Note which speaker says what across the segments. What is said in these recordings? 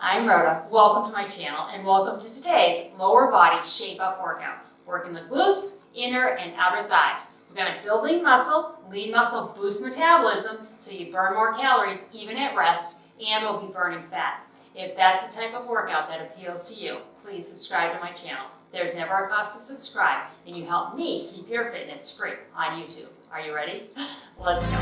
Speaker 1: I'm Rhoda. Welcome to my channel and welcome to today's lower body shape up workout. Working the glutes, inner and outer thighs. We're going to build lean muscle boosts metabolism so you burn more calories even at rest and will be burning fat. If that's the type of workout that appeals to you, please subscribe to my channel. There's never a cost to subscribe and you help me keep your fitness free on YouTube. Are you ready? Let's go.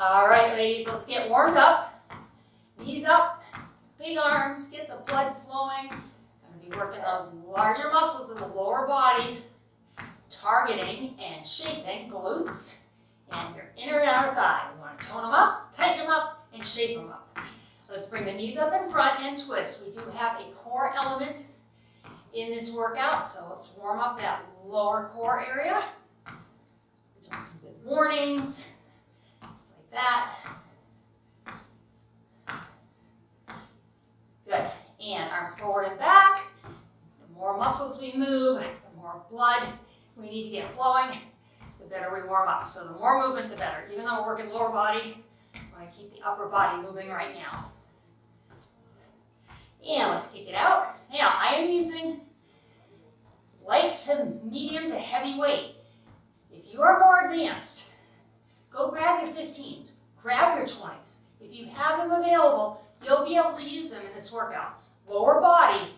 Speaker 1: All right, ladies, let's get warmed up. Knees up, big arms, get the blood flowing. Going to be working those larger muscles in the lower body, targeting and shaping glutes and your inner and outer thigh. We want to tone them up, tighten them up, and shape them up. Let's bring the knees up in front and twist. We do have a core element in this workout, so let's warm up that lower core area. We're doing some good mornings. That. Good. And arms forward and back. The more muscles we move, the more blood we need to get flowing, the better we warm up. So the more movement, the better. Even though we're working lower body, I want to keep the upper body moving right now. And let's kick it out. Now, I am using light to medium to heavy weight. If you are more advanced, go grab your 15s, grab your 20s. If you have them available, you'll be able to use them in this workout. Lower body,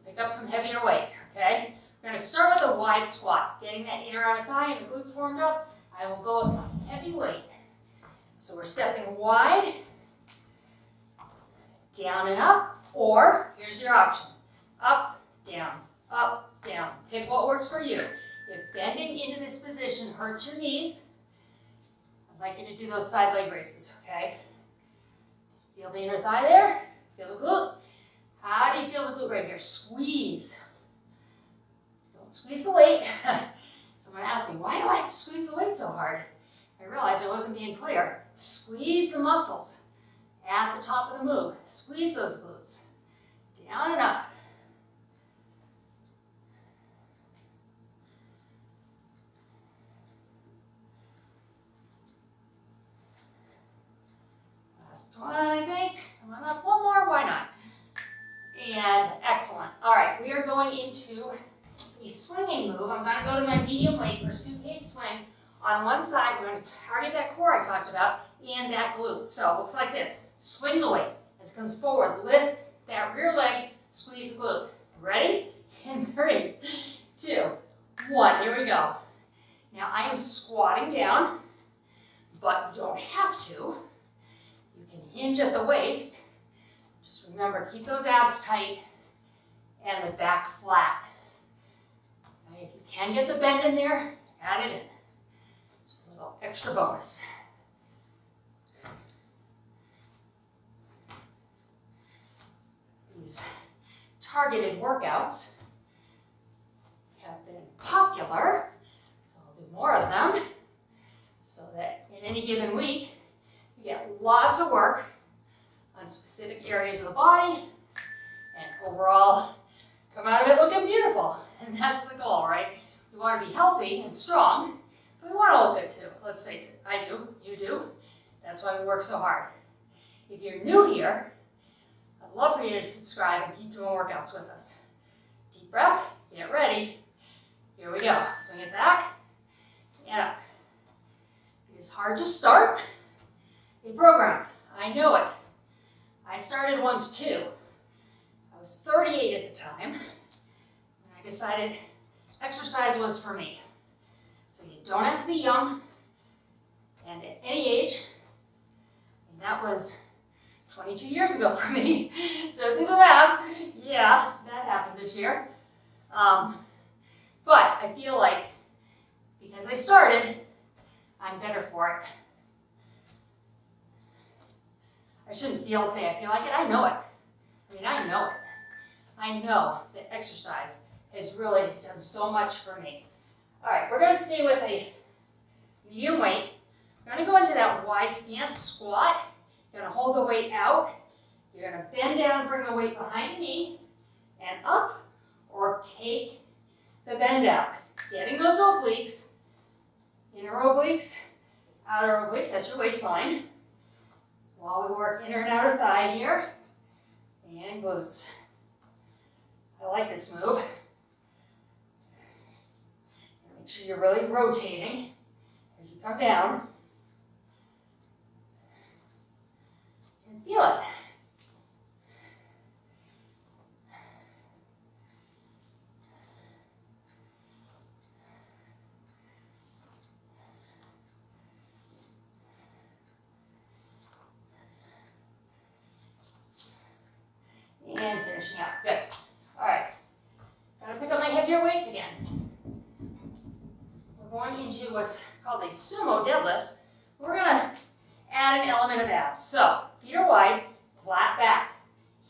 Speaker 1: pick up some heavier weight, okay? We're gonna start with a wide squat, getting that inner outer thigh and the glutes warmed up. I will go with my heavy weight. So we're stepping wide, down and up, or here's your option, up, down, down. Pick what works for you. If bending into this position hurts your knees, I'd like you to do those side leg raises, okay? Feel the inner thigh there? Feel the glute? How do you feel the glute right here? Squeeze. Don't squeeze the weight. Someone asked me, why do I have to squeeze the weight so hard? I realized I wasn't being clear. Squeeze the muscles at the top of the move. Squeeze those glutes. Down and up. One, I think. Come on up. One more. Why not? And excellent. All right. We are going into a swinging move. I'm going to go to my medium weight for suitcase swing. On one side, we're going to target that core I talked about and that glute. So it looks like this. Swing the weight. As it comes forward, lift that rear leg, squeeze the glute. Ready? In 3, 2, 1. Here we go. Now I am squatting down, but you don't have to. You can hinge at the waist. Just remember, keep those abs tight and the back flat. Okay, if you can get the bend in there, add it in. Just a little extra bonus. These targeted workouts have been popular, so I'll do more of them so that in any given week, you get lots of work on specific areas of the body and overall come out of it looking beautiful. And that's the goal, right? We want to be healthy and strong, but we want to look good too. Let's face it. I do. You do. That's why we work so hard. If you're new here, I'd love for you to subscribe and keep doing workouts with us. Deep breath. Get ready. Here we go. Swing it back and up. It is hard to start a program. I know it. I started once too. I was 38 at the time, and I decided exercise was for me. So you don't have to be young, and at any age, and that was 22 years ago for me. So do the math. Yeah, that happened this year. But I feel like because I started, I'm better for it. I shouldn't say I feel like it. I know it. I mean, I know it. I know that exercise has really done so much for me. All right, we're going to stay with a medium weight. We're going to go into that wide stance squat. You're going to hold the weight out. You're going to bend down, bring the weight behind the knee and up, or take the bend out. Getting those obliques, inner obliques, outer obliques, that's your waistline. While we work inner and outer thigh here, and glutes. I like this move. Make sure you're really rotating as you come down. And feel it. And finishing up. Good. All right. Gotta pick up my heavier weights again. We're going into what's called a sumo deadlift. We're gonna add an element of abs. So, feet are wide, flat back.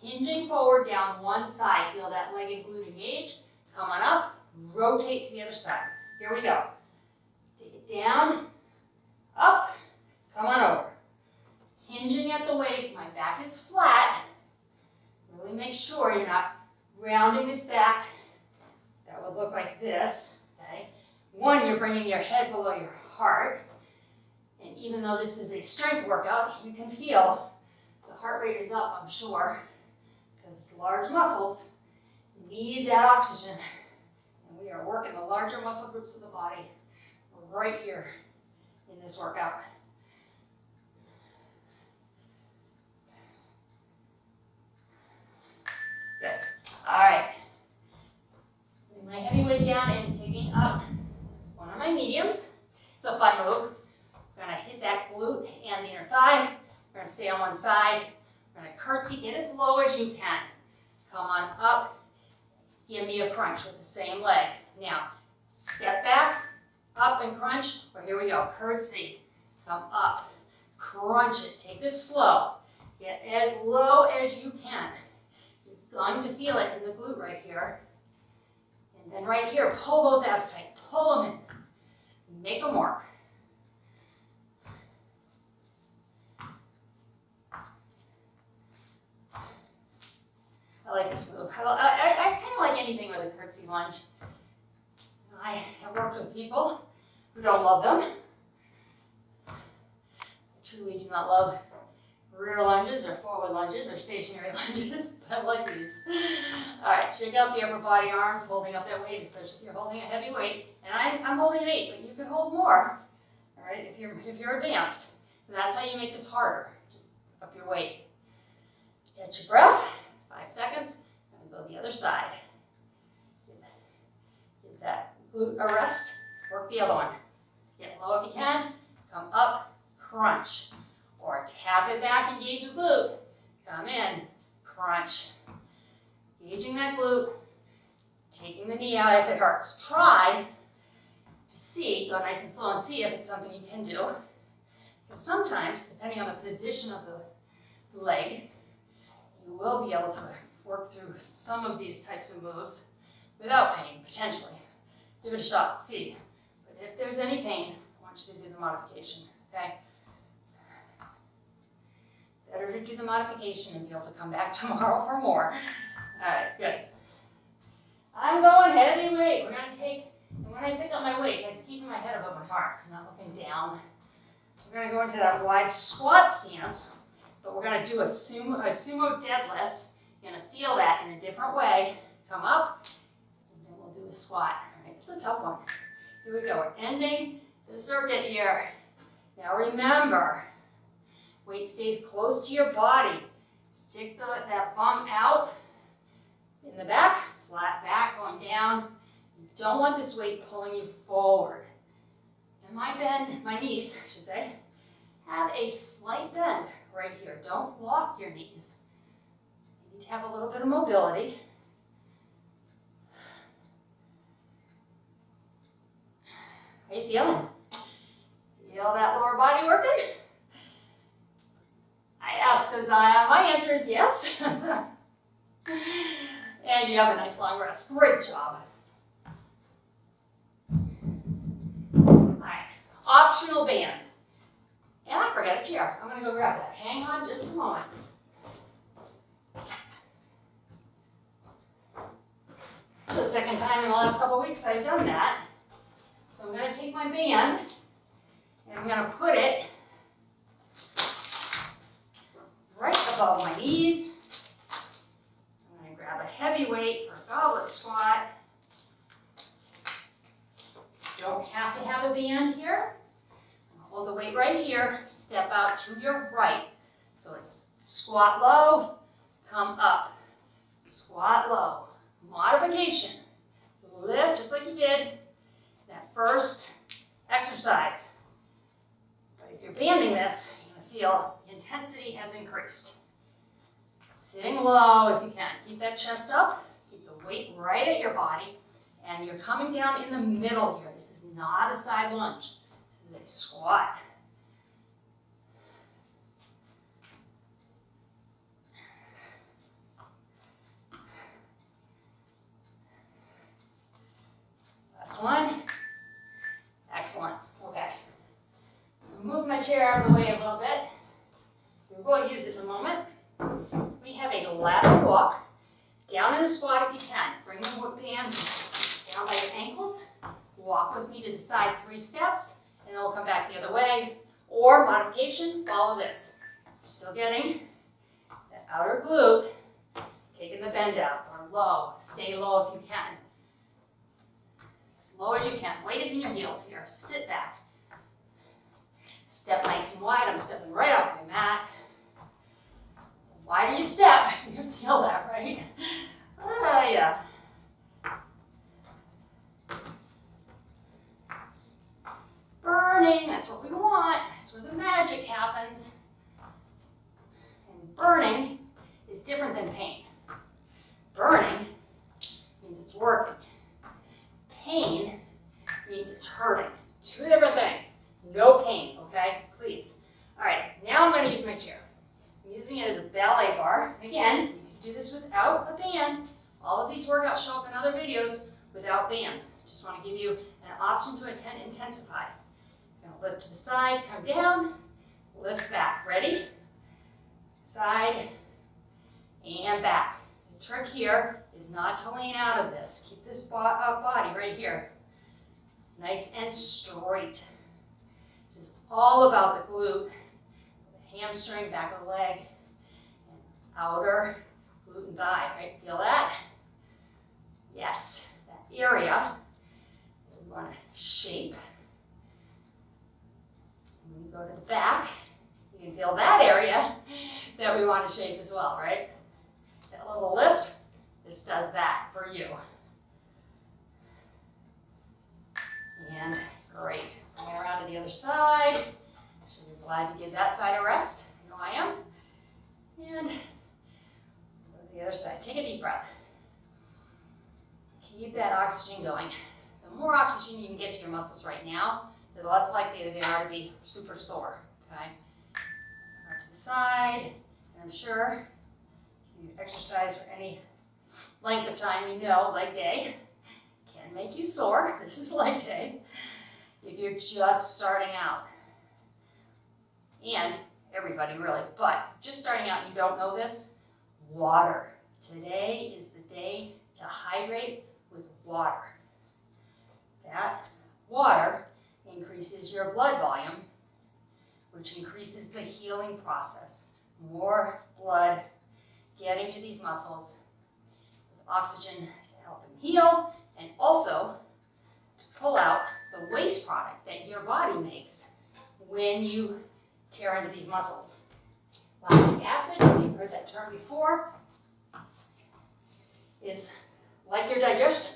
Speaker 1: Hinging forward down one side. Feel that leg and glute engage. Come on up, rotate to the other side. Here we go. Take it down, up, come on over. Hinging at the waist, my back is flat. Really make sure you're not rounding this back. That would look like this, okay? One, you're bringing your head below your heart. And even though this is a strength workout, you can feel the heart rate is up, I'm sure, because large muscles need that oxygen. And we are working the larger muscle groups of the body right here in this workout. Good. All right. Putting my heavy weight down and picking up one of my mediums. It's a fun move. We're going to hit that glute and the inner thigh. We're going to stay on one side. We're going to curtsy. Get as low as you can. Come on up. Give me a crunch with the same leg. Now, step back, up and crunch. Or here we go. Curtsy. Come up. Crunch it. Take this slow. Get as low as you can. Going to feel it in the glute right here. And then right here, pull those abs tight. Pull them in. Make them work. I like this move. I kind of like anything with a curtsy lunge. I have worked with people who don't love them. I truly do not love rear lunges or forward lunges or stationary lunges, but I like these. All right, shake out the upper body, arms, holding up that weight, especially if you're holding a heavy weight. And I'm holding an 8, but you can hold more. All right, if you're advanced. And that's how you make this harder. Just up your weight. Catch your breath. 5 seconds. And go the other side. Give that glute a rest. Work the other one. Get low if you can. Come up. Crunch. Or tap it back, engage the glute. Come in, crunch. Engaging that glute, taking the knee out if it hurts. Try to see, go nice and slow and see if it's something you can do. Because sometimes, depending on the position of the leg, you will be able to work through some of these types of moves without pain, potentially. Give it a shot, see. But if there's any pain, I want you to do the modification, okay? Better to do the modification and be able to come back tomorrow for more. All right, good. I'm going heavy weight. We're going to take, and when I pick up my weights, I'm keeping my head above my heart. I'm not looking down. We're going to go into that wide squat stance, but we're going to do a sumo deadlift. You're going to feel that in a different way. Come up, and then we'll do a squat. All right, this is a tough one. Here we go. We're ending the circuit here. Now remember, weight stays close to your body. Stick that bum out in the back, flat back, going down. You don't want this weight pulling you forward. And my knees, I should say, have a slight bend right here. Don't lock your knees. You need to have a little bit of mobility. How you feeling? Feel that lower body working? I ask because my answer is yes. And you have a nice long rest. Great job. All right, optional band. And I forgot a chair. I'm going to go grab that. Hang on just a moment. The second time in the last couple of weeks I've done that. So I'm going to take my band and I'm going to put it right above my knees. I'm going to grab a heavy weight for a goblet squat. You don't have to have a band here. Hold the weight right here. Step out to your right. So it's squat low, come up. Squat low. Modification. Lift just like you did that first exercise. But if you're banding this, you're going to feel the intensity has increased. Sitting low if you can. Keep that chest up. Keep the weight right at your body. And you're coming down in the middle here. This is not a side lunge. This is a squat. Last one. Excellent. Okay. I'll move my chair out of the way a little bit. We will use it in a moment. We have a ladder walk. Down in a squat if you can. Bring the band down by your ankles. Walk with me to the side 3 steps, and then we'll come back the other way. Or modification, follow this. You're still getting that outer glute, taking the bend out, or low. Stay low if you can. As low as you can. Weight is in your heels here. Sit back. Step nice and wide. I'm stepping right off my mat. The wider you step, you can feel that, right? Yeah. Burning, that's what we want. That's where the magic happens. And burning is different than pain. Burning means it's working. Pain means it's hurting. 2 different things. No pain, okay? Please. All right, now I'm going to use my chair. I'm using it as a ballet bar. Again, you can do this without a band. All of these workouts show up in other videos without bands. Just want to give you an option to intensify. Now lift to the side, come down, lift back. Ready? Side and back. The trick here is not to lean out of this. Keep this body right here. Nice and straight. This is all about the glute, the hamstring, back of the leg, and outer glute and thigh, right? Feel that? Yes, that area we want to shape. When we go to the back, you can feel that area that we want to shape as well, right? That little lift, this does that for you. And great. Bring it around to the other side. Should be glad to give that side a rest. I know I am. And go to the other side. Take a deep breath. Keep that oxygen going. The more oxygen you can get to your muscles right now, the less likely they are to be super sore. Okay? Right to the side. And I'm sure if you exercise for any length of time, you know, leg day can make you sore. This is leg day. If you're just starting out, and everybody really, but just starting out and you don't know this, water. Today is the day to hydrate with water. That water increases your blood volume, which increases the healing process. More blood getting to these muscles with oxygen to help them heal, and also to pull out the waste product that your body makes when you tear into these muscles. Lactic acid, you've heard that term before, is like your digestion,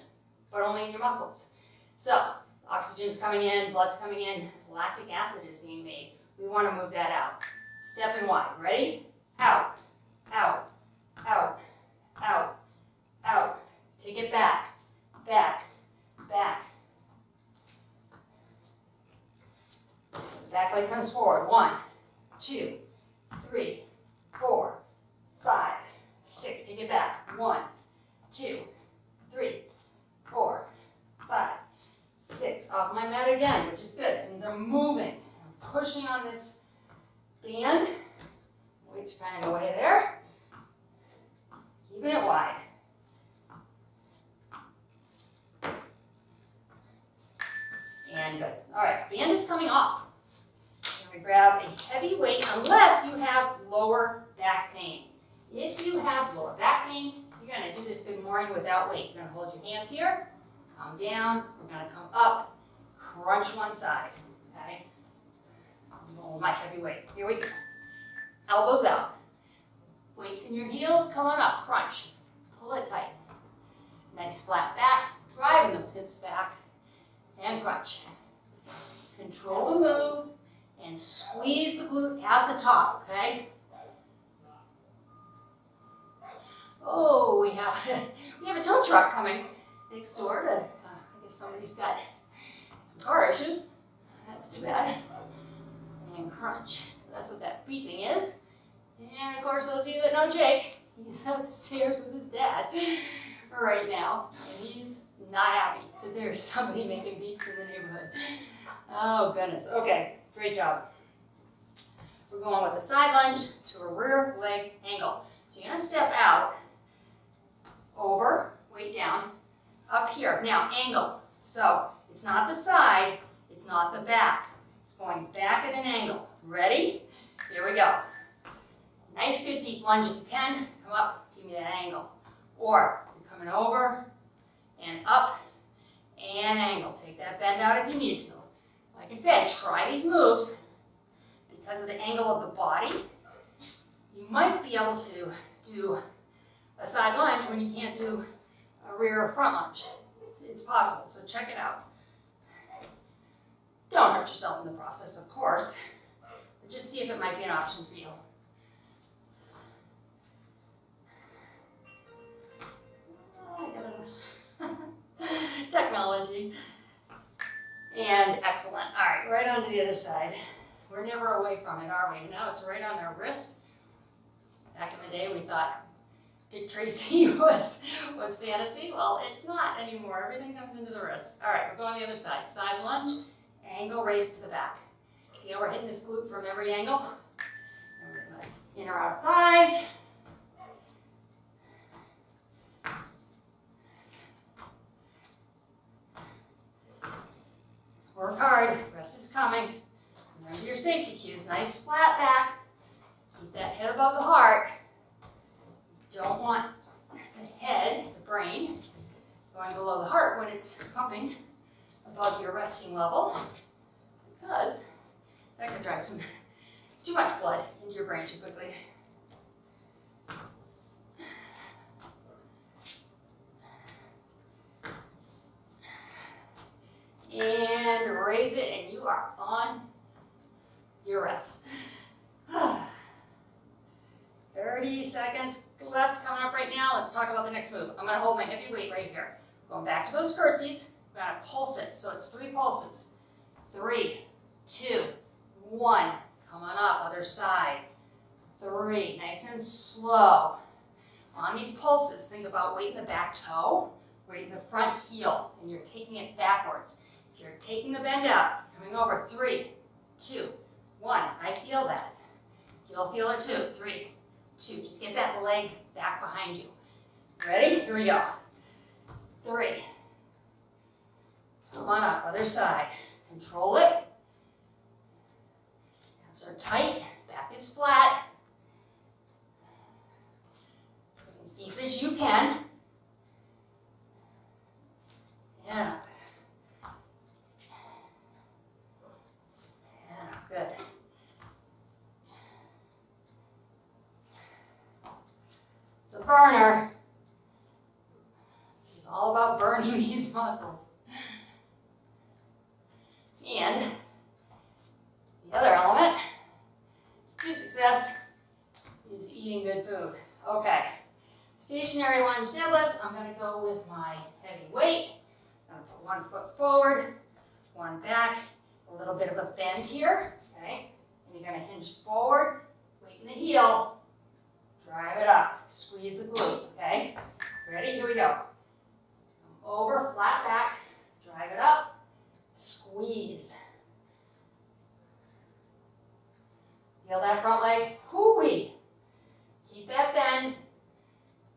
Speaker 1: but only in your muscles. So, oxygen's coming in, blood's coming in, lactic acid is being made. We want to move that out. Step in wide. Ready? Out, out, out, out, out. Take it back, back, back. So the back leg comes forward. 1, 2, 3, 4, 5, 6. Take it back. 1, 2, 3, 4, 5, 6. Off my mat again, which is good. That means I'm moving. I'm pushing on this band. Weight's kind of away there. Keeping it wide. again, good. All right, band is coming off. You're going to grab a heavy weight unless you have lower back pain. If you have lower back pain, you're going to do this good morning without weight. You're going to hold your hands here, come down, we're going to come up, crunch one side, okay? I'm going with my heavy weight. Here we go. Elbows out. Weights in your heels, come on up, crunch. Pull it tight. Nice flat back, driving those hips back, and crunch. Control the move, and squeeze the glute at the top, okay? Oh, we have a tow truck coming next door to, I guess somebody's got some car issues. That's too bad. And crunch. So that's what that beeping is. And of course, those of you that know Jake, he's upstairs with his dad right now. And he's not happy that there's somebody making beeps in the neighborhood. Oh, goodness. Okay, great job. We're going with a side lunge to a rear leg angle. So you're going to step out, over, weight down, up here. Now, angle. So it's not the side, it's not the back. It's going back at an angle. Ready? Here we go. Nice, good deep lunge if you can. Come up, give me that angle. Or you're coming over and up and angle. Take that bend out if you need to. Like I said, try these moves. Because of the angle of the body, you might be able to do a side lunge when you can't do a rear or front lunge. It's possible, so check it out. Don't hurt yourself in the process, of course, but just see if it might be an option for you. Technology. And excellent. All right, right onto the other side. We're never away from it, are we? Now it's right on our wrist. Back in the day, we thought Dick Tracy was fantasy. Well, it's not anymore. Everything comes into the wrist. All right, we're going the other side. Side lunge, angle raise to the back. See how we're hitting this glute from every angle? And we're going to inner outer thighs. Work hard. Rest is coming. Remember your safety cues. Nice flat back. Keep that head above the heart. Don't want the head, the brain, going below the heart when it's pumping above your resting level, because that could drive too much blood into your brain too quickly. And raise it, and you are on your rest. 30 seconds left coming up right now. Let's talk about the next move. I'm going to hold my heavy weight right here. Going back to those curtsies. I'm going to pulse it. So it's 3 pulses. 3, 2, 1. Come on up, other side. 3, nice and slow. On these pulses, think about weight in the back toe, weight in the front heel, and you're taking it backwards. If you're taking the bend out, coming over. 3, 2, 1. I feel that. You'll feel it too. 3, 2. Just get that leg back behind you. Ready? Here we go. 3. Come on up, other side. Control it. Abs are tight. Back is flat. As deep as you can. And up. And up. Good. It's a burner. This is all about burning these muscles. And the other element to success is eating good food. Okay. Stationary lunge deadlift. I'm going to go with my heavy weight. I'm going to put 1 foot forward, 1 back, a little bit of a bend here. Okay. And you're going to hinge forward, weight in the heel, drive it up, squeeze the glute. Okay. Ready? Here we go. Come over, flat back, drive it up. Squeeze. Feel that front leg? Hoo-wee. Keep that bend.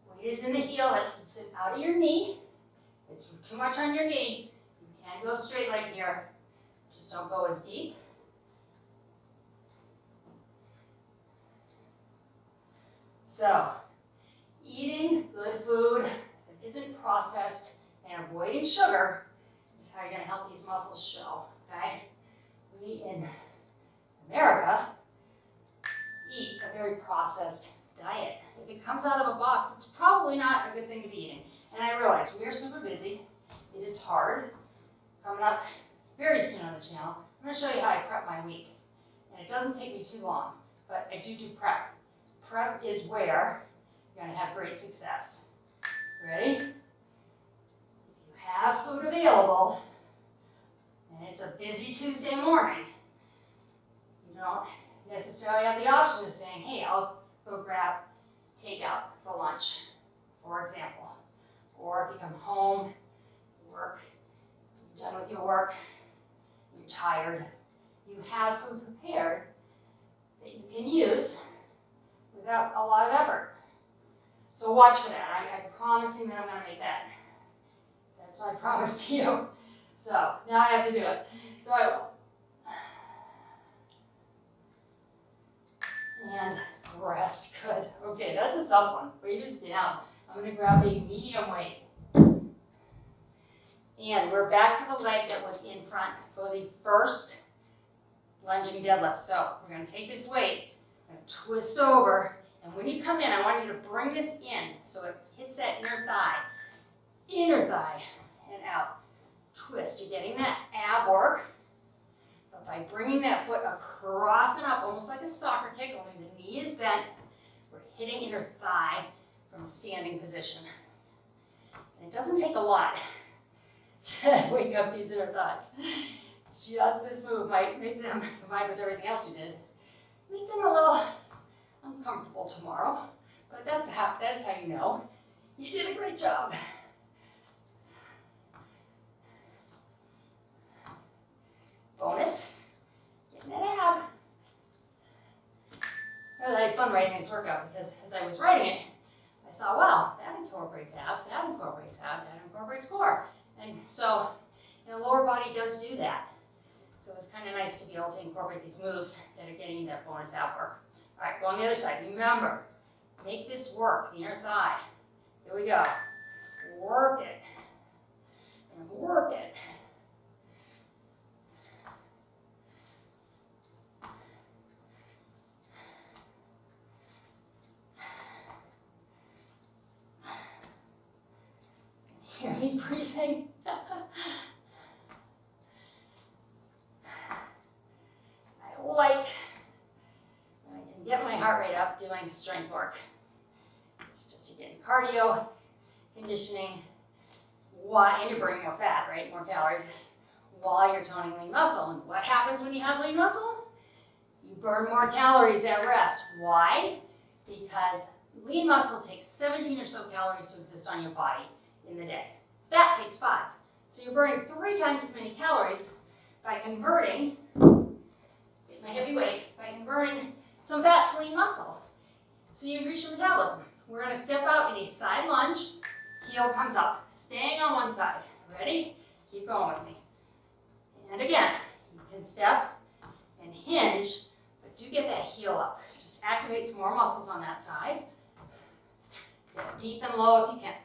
Speaker 1: Weight is in the heel. That keeps it out of your knee. It's too much on your knee. You can't go straight leg here. Just don't go as deep. So, eating good food that isn't processed and avoiding sugar is how you're going to help these muscles show, okay? We in America eat a very processed diet. If it comes out of a box, it's probably not a good thing to be eating. And I realize we are super busy. It is hard. Coming up very soon on the channel, I'm going to show you how I prep my week. And it doesn't take me too long, but I do prep. Prep is where you're going to have great success. Ready? If you have food available, and it's a busy Tuesday morning, you don't necessarily have the option of saying, hey, I'll go grab takeout for lunch, for example. Or if you come home, work, you're done with your work, you're tired, you have food prepared that you can use without a lot of effort. So watch for that. I'm promising that I'm going to make that. That's my promise to you. So now I have to do it. So I will. And rest. Good. Okay, that's a tough one. Weight is down. I'm going to grab a medium weight. And we're back to the leg that was in front for the first lunging deadlift. So we're going to take this weight and twist over. And when you come in, I want you to bring this in so it hits that inner thigh, and out. Twist. You're getting that ab work. But by bringing that foot across and up, almost like a soccer kick, only the knee is bent, we're hitting inner thigh from a standing position. And it doesn't take a lot to wake up these inner thighs. Just this move might make them, combined with everything else you did, make them a little uncomfortable tomorrow. But that is how you know you did a great job. Bonus, getting that ab. I had fun writing this workout because as I was writing it, I saw, wow, that incorporates ab, that incorporates ab, that incorporates core. And so, the lower body does do that. So it's kind of nice to be able to incorporate these moves that are getting you that bonus ab work. All right, go on the other side. Remember, make this work, the inner thigh. Here we go. Work it. And work it. Hear me breathing? I like when I can get my heart rate up doing strength work. It's just you're getting cardio, conditioning, and you're burning more fat, right? More calories, while you're toning lean muscle. And what happens when you have lean muscle? You burn more calories at rest. Why? Because lean muscle takes 17 or so calories to exist on your body in the day. Fat takes 5. So you're burning 3 times as many calories by converting, get my heavy weight, by converting some fat to lean muscle. So you increase your metabolism. We're going to step out in a side lunge, heel comes up, staying on one side. Ready? Keep going with me. And again, you can step and hinge, but do get that heel up. Just activate some more muscles on that side. Get deep and low if you can.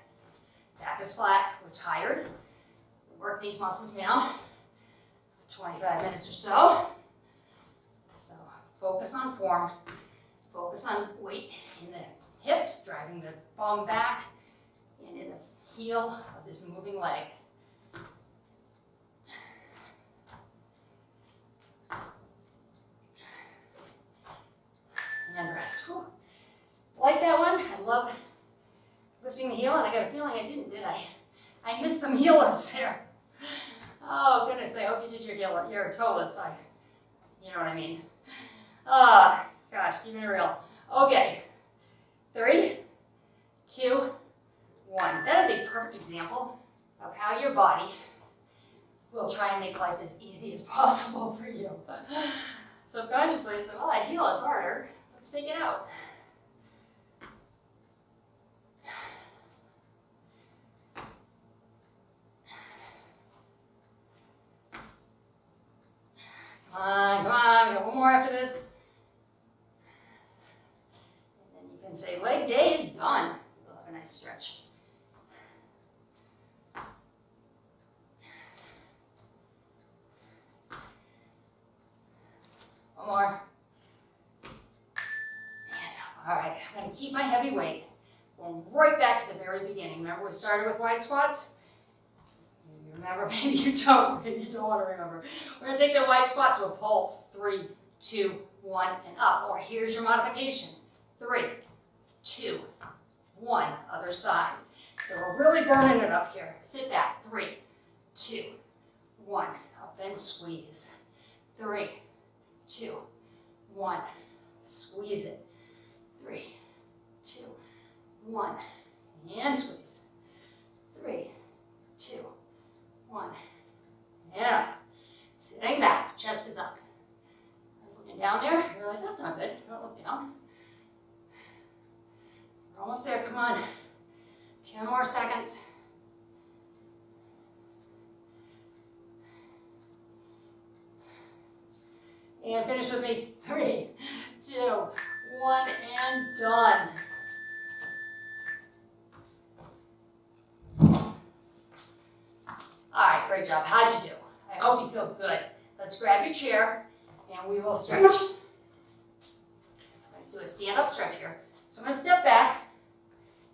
Speaker 1: Back is flat, we're tired. Work these muscles now, 25 minutes or so. So focus on form, focus on weight in the hips, driving the bum back, and in the heel of this moving leg. And rest. Whew. Like that one? I love lifting the heel, and I got a feeling I didn't, did I? I missed some heel lifts there. Oh goodness, I hope you did your toe lifts. You know what I mean. Gosh, keep it real. Okay, 3, 2, 1. That is a perfect example of how your body will try and make life as easy as possible for you. Subconsciously, it's like, well, that heel is harder. Let's take it out. and say, leg day is done. We'll have a nice stretch. One more. And all right, I'm gonna keep my heavy weight. Going right back to the very beginning. Remember we started with wide squats? Maybe you remember, maybe you don't. Maybe you don't want to remember. We're gonna take the wide squat to a pulse. 3, 2, 1, and up. Or here's your modification. 3, 2, 1, other side. So we're really burning it up here. Sit back. 3, 2, 1, up and squeeze. 3, 2, 1, squeeze it. 3, 2, 1, and squeeze. 3, 2, 1, and up. Sitting back, chest is up. I was looking down there, I realized that's not good. Don't look down. We're almost there, come on. 10 more seconds. And finish with me. 3, 2, 1, and done. All right, great job. How'd you do? I hope you feel good. Let's grab your chair and we will stretch. Let's do a stand-up stretch here. So I'm going to step back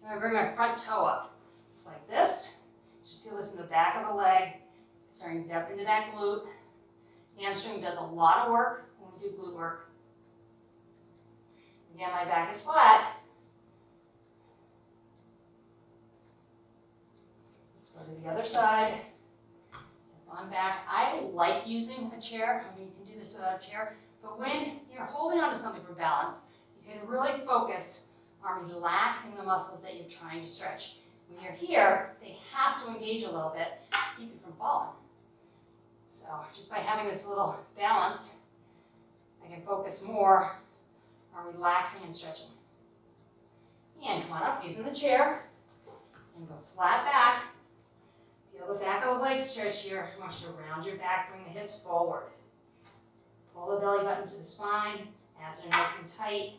Speaker 1: and I'm going to bring my front toe up. Just like this. You should feel this in the back of the leg. Starting to dip into that glute. Hamstring does a lot of work when we do glute work. Again, my back is flat. Let's go to the other side. Step on back. I like using a chair. I mean, you can do this without a chair. But when you're holding on to something for balance, you can really focus on relaxing the muscles that you're trying to stretch. When you're here, they have to engage a little bit to keep you from falling. So just by having this little balance, I can focus more on relaxing and stretching. And come on up using the chair and go flat back. Feel the back of the leg stretch here. I want you to round your back, bring the hips forward. Pull the belly button to the spine, abs are nice and tight.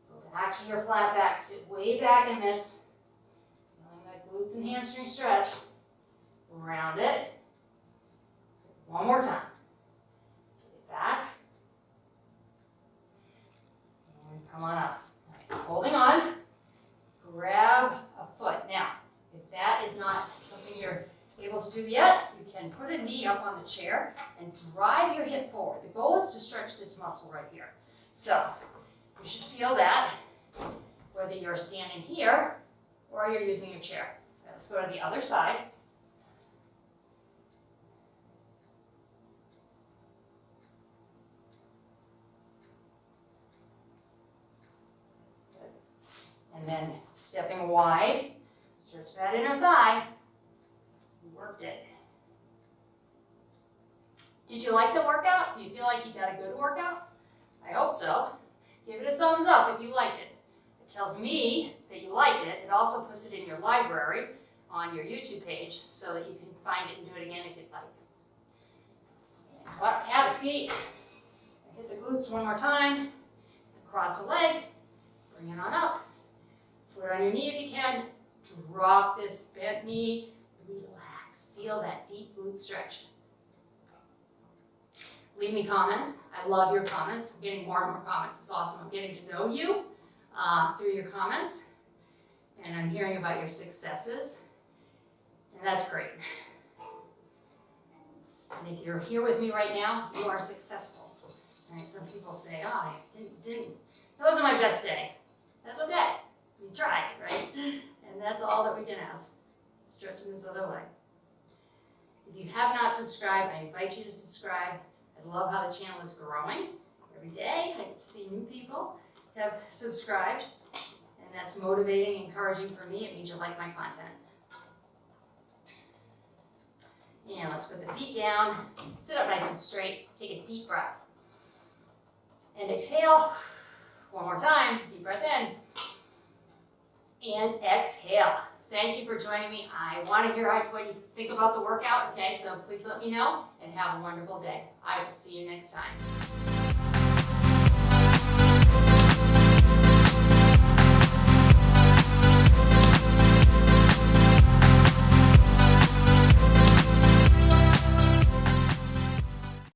Speaker 1: Go back to your flat back, sit way back in this. Feeling that glutes and hamstring stretch. Round it. One more time. Take it back. And come on up. All right, holding on. Grab a foot. Now, if that is not something you're able to do yet, you can put a knee up on the chair and drive your hip forward. The goal is to stretch this muscle right here. So, you should feel that whether you're standing here or you're using your chair. Okay, let's go to the other side. And then stepping wide, stretch that inner thigh. You worked it. Did you like the workout? Do you feel like you got a good workout? I hope so. Give it a thumbs up if you liked it. It tells me that you liked it. It also puts it in your library on your YouTube page so that you can find it and do it again if you'd like. And up, have a seat. Hit the glutes one more time. Cross the leg. Bring it on up. Foot on your knee if you can. Drop this bent knee. Relax. Feel that deep glute stretch. Leave me comments. I love your comments. I'm getting more and more comments. It's awesome. I'm getting to know you through your comments. And I'm hearing about your successes. And that's great. And if you're here with me right now, you are successful. Right? Some people say, oh, I didn't. That wasn't my best day. That's okay. You tried, right? And that's all that we can ask. Stretching this other leg. If you have not subscribed, I invite you to subscribe. I love how the channel is growing. Every day I see new people have subscribed. And that's motivating, encouraging for me. It means you like my content. And let's put the feet down. Sit up nice and straight. Take a deep breath. And exhale. One more time. Deep breath in. And exhale. Thank you for joining me. I want to hear what you think about the workout, okay? So please let me know and have a wonderful day. I will see you next time.